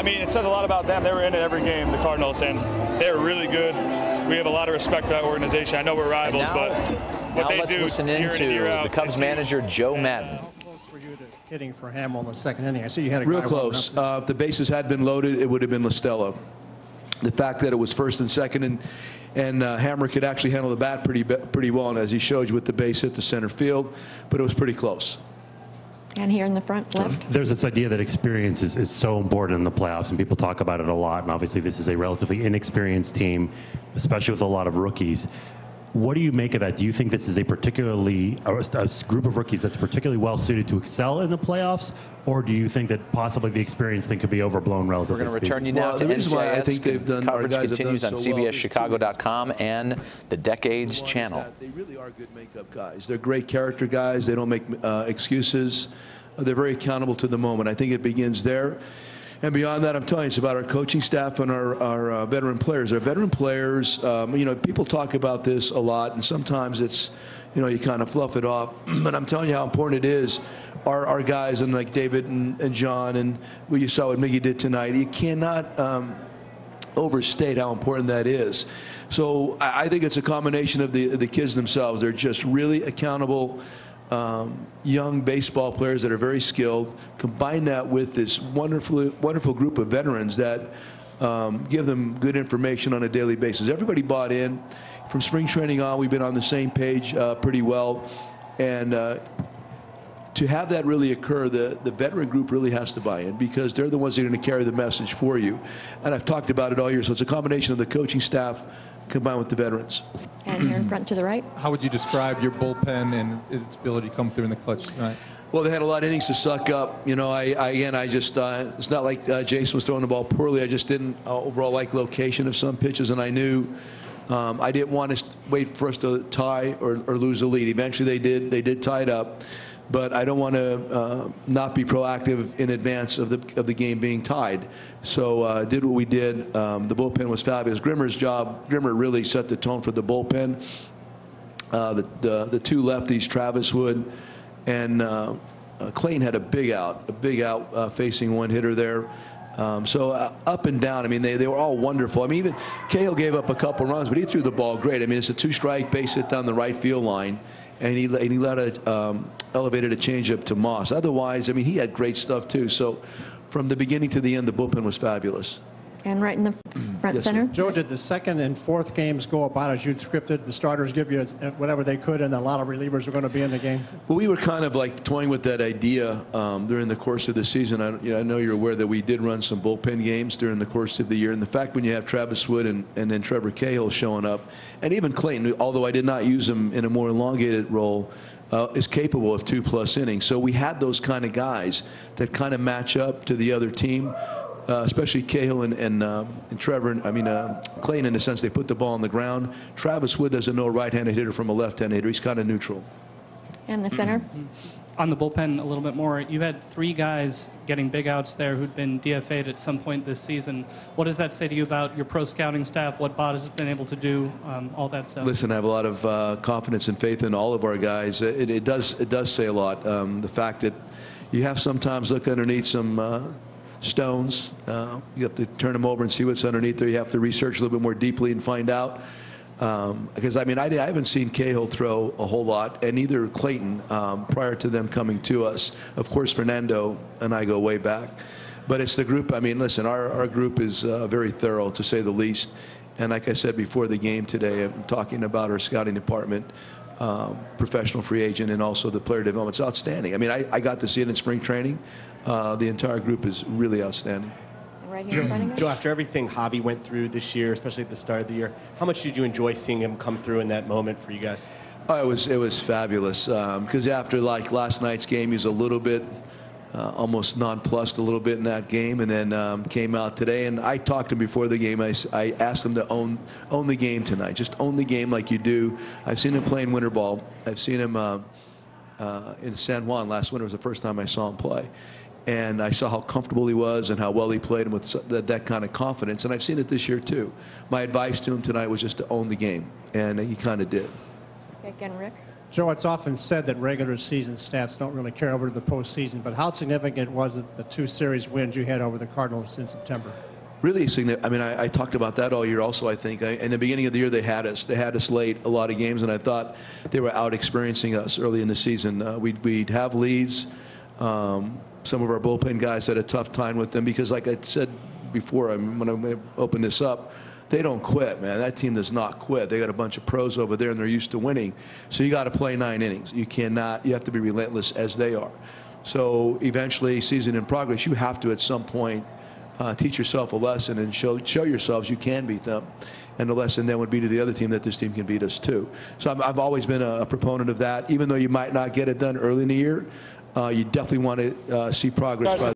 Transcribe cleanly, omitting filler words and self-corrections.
I mean, it says a lot about them. They were in it every game, the Cardinals, and they were really good. We have a lot of respect for that organization. I know we're rivals, but what they do listen in to the Cubs manager, Joe Maddon. How close were you to hitting for Hamill in the second inning? I see you had a real guy close. If the bases had been loaded, it would have been LaStella. The fact that it was first and second, and Hammer could actually handle the bat pretty well, and as he showed you with the base hit to center field, but it was pretty close. And here in the front left. There's this idea that experience is so important in the playoffs, and people talk about it a lot. And obviously, this is a relatively inexperienced team, especially with a lot of rookies. What do you make of that? Do you think this is a group of rookies that's particularly well suited to excel in the playoffs, or do you think that possibly the experience thing could be overblown relatively? We're going to return you now to NCIS. I think they've done, coverage continues on so CBSChicago.com and the Decades channel. They really are good makeup guys. They're great character guys. They don't make excuses. They're very accountable to the moment. I think it begins there. And beyond that, I'm telling you, it's about our coaching staff and our veteran players. Our veteran players, you know, people talk about this a lot, and sometimes it's, you know, you kind of fluff it off. But I'm telling you how important it is. Our guys, and like David and John, and what you saw what Miggy did tonight, you cannot overstate how important that is. So I think it's a combination of the kids themselves. They're just really accountable. Young baseball players that are very skilled. Combine that with this wonderful group of veterans that give them good information on a daily basis. Everybody bought in. From spring training on, we've been on the same page pretty well. And to have that really occur, the veteran group really has to buy in, because they're the ones that are going to carry the message for you. And I've talked about it all year. So it's a combination of the coaching staff combined with the veterans. And here in front to the right. How would you describe your bullpen and its ability to come through in the clutch tonight? Well, they had a lot of innings to suck up. You know, I just, it's not like Jason was throwing the ball poorly. I just didn't overall like location of some pitches, and I knew I didn't want to wait for us to tie or lose the lead. Eventually they did tie it up. But I don't want to not be proactive in advance of the game being tied. So did what we did. The bullpen was fabulous. Grimmer really set the tone for the bullpen. The two lefties, Travis Wood and Clayton, had a big out facing one hitter there. So up and down, I mean, they were all wonderful. I mean, even Cahill gave up a couple runs, but he threw the ball great. I mean, it's a two-strike base hit down the right field line. And he elevated a changeup to Moss. Otherwise, I mean, he had great stuff too. So from the beginning to the end, the bullpen was fabulous. And right in the front center. Joe, did the second and fourth games go about as you'd scripted? The starters give you whatever they could, and a lot of relievers are going to be in the game? Well, we were kind of like toying with that idea during the course of the season. I know you're aware that we did run some bullpen games during the course of the year. And the fact when you have Travis Wood and then Trevor Cahill showing up, and even Clayton, although I did not use him in a more elongated role, is capable of 2+ innings. So we had those kind of guys that kind of match up to the other team. Especially Cahill and Trevor, Clayton, in the sense they put the ball on the ground. Travis Wood doesn't know a right-handed hitter from a left-handed hitter. He's kind of neutral. And the center. On the bullpen a little bit more, you had 3 guys getting big outs there who'd been DFA'd at some point this season. What does that say to you about your pro scouting staff, what Bott has been able to do, all that stuff? Listen, I have a lot of confidence and faith in all of our guys. It does say a lot. The fact that you have sometimes look underneath some stones. You have to turn them over and see what's underneath there. You have to research a little bit more deeply and find out. Because, I mean, I haven't seen Cahill throw a whole lot, and neither Clayton prior to them coming to us. Of course, Fernando and I go way back. But it's the group. I mean, listen, our group is very thorough, to say the least. And like I said before the game today, I'm talking about our scouting department, professional free agent, and also the player development. It's outstanding. I mean, I got to see it in spring training. The entire group is really outstanding. Right here in front of you. Joe, after everything Javi went through this year, especially at the start of the year, how much did you enjoy seeing him come through in that moment for you guys? Oh, it was fabulous. Because after like last night's game, he was a little bit almost nonplussed a little bit in that game, and then came out today. And I talked to him before the game. I asked him to own the game tonight. Just own the game like you do. I've seen him playing winter ball. I've seen him in San Juan last winter. Was the first time I saw him play. And I saw how comfortable he was and how well he played, and with that kind of confidence. And I've seen it this year too. My advice to him tonight was just to own the game, and he kind of did. Okay, again, Rick. Joe, it's often said that regular season stats don't really carry over to the postseason, but how significant was it, the 2 series wins you had over the Cardinals in September? Really significant. I mean, I talked about that all year also, I think. In the beginning of the year, they had us late a lot of games, and I thought they were out-experiencing us early in the season. We'd have leads. Some of our bullpen guys had a tough time with them because, like I said before, when I opened this up, they don't quit, man. That team does not quit. They got a bunch of pros over there, and they're used to winning. So you got to play 9 innings. You cannot. You have to be relentless as they are. So eventually, season in progress, you have to at some point teach yourself a lesson and show yourselves you can beat them. And the lesson then would be to the other team that this team can beat us too. So I've always been a proponent of that. Even though you might not get it done early in the year, you definitely want to see progress by